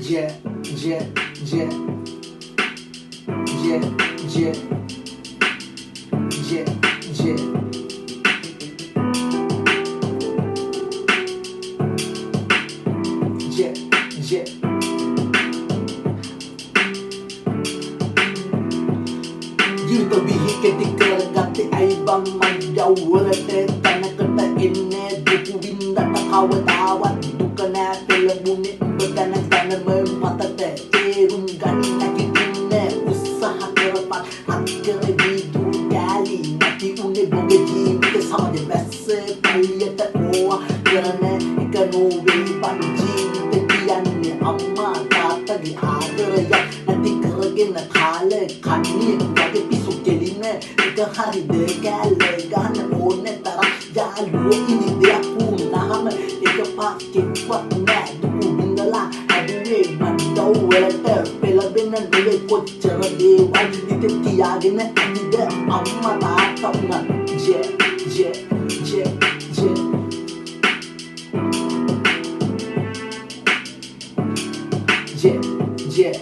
yeah, yeah, yeah, yeah, yeah, yeah, yeah. Yeah, yeah. ජීවිත විහි කෙටි කරගත්තේ ඇයි බං මංජව් වලට තැනකට එන්නේ දුකු වින්දට කවදාවත් දුක නෑ පෙළඹුණේ ඔබ දැන දැනම මතට තේරුම් ගන්න නැගිටින්නේ උත්සාහ කරපන් අත්කර දීතු කැලි නැති උනේ බොගේ ජීවිත සමග බැස්ස පල්ලියට ඕවා කරන එක නොවේ බං ජීවිත කියන්නේ අම්මා තාත්තගේ ආදරයක් නැති කරගෙන කාල කන්නේ වගේ පිසු කෙලින එක හරිද කැල්ල ගන්න ඕනේ තරම් යාළුවෝ ඉනි දෙයක් වුණාම එක පාක්කෙක්වත් නෑ දුකු විඳලා හැදුවේ මන්දව වලට පෙළඹෙන නෙවෙයි කොච්චර දේවල් හිත තියාගෙන ඇතිද අම්මා තාත්තා උනත් yeah yeah yeah yeah yeah yeah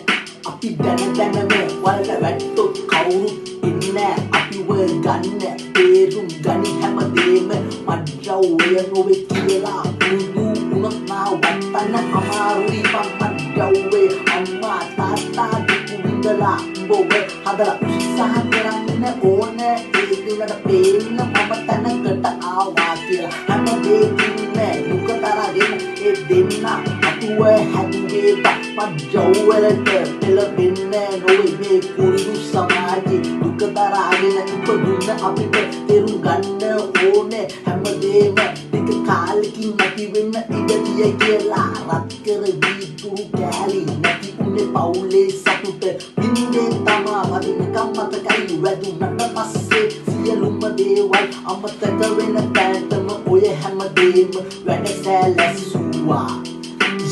අපි දැනම වලට වැට්ටොත් කවුරුත් ඉන්නේ අපිව ගන්න තේරුම් ගනි හැමදේම මඩ්ජව්වය නොවේ කියලා බුදු වුණත් නා වටන්න අමාරුයි මඩ්ජව්වේ අම්මා තාත්තා දුකු විඳලා උඹව හදලා උත්සාහ කරන්න ඕනේ ඒ දිනට පේන්න මම තැනකට ආවා කියලා හැමදේකින්ම දුක තරගෙන ඒ දෙන්න අපිව හැදුවේ මඩ්ජව්වලට පෙළඹෙන්නේ නොවේ මේ කුරුදු සමාජේ දුක තරගෙන ඉපදුන්න අපිට තේරුම් ගන්න ඕනේ හැමදේම ටික කාලෙකින් නැති වෙන්න ඉඩ තිය කියලා රත් කර දීතුරු කැලි නැති උනේ පවුලේ සතුට වින්දේ තමා වදිනකම් මතකයි වැදුනට පස්සේ සියලුම දේවල් අමතක වෙන තැනටම ඔය හැමදේම වැඩ සැලසුවා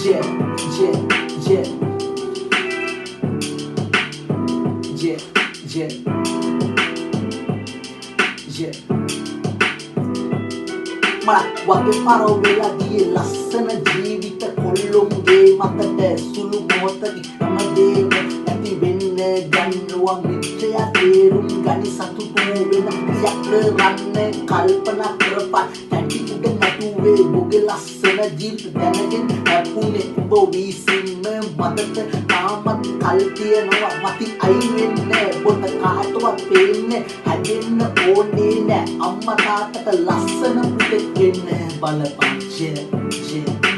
yeah yeah yeah yeah yeah yeah මට වගේ පරවෙලා ගියේ ලස්සන ජීවිත කොල්ලොන්ගේ මතට සුළු මොහොතකින් හැමදේම ඇති වෙන්න ගන්නවා මිත්‍යා තේරුම් ගනි සතුටු වෙන ක්‍රියක් කරන්න කල්පනා කරපන් ඇටි උඩ නැතුවේ බොගේ ලස්සන ජීවිත දැනගෙන හැපුනේ ඔබ විසින්ම මතට තාමත් කල් තියනවා මතින් අයින් වෙන්නේ පොත කාටවත් පේන්නේ හැදෙන්න ඕනේ නෑ අම්මා තාත්තට ලස්සන පුතෙක් වෙන්න බලපන් yeah yeah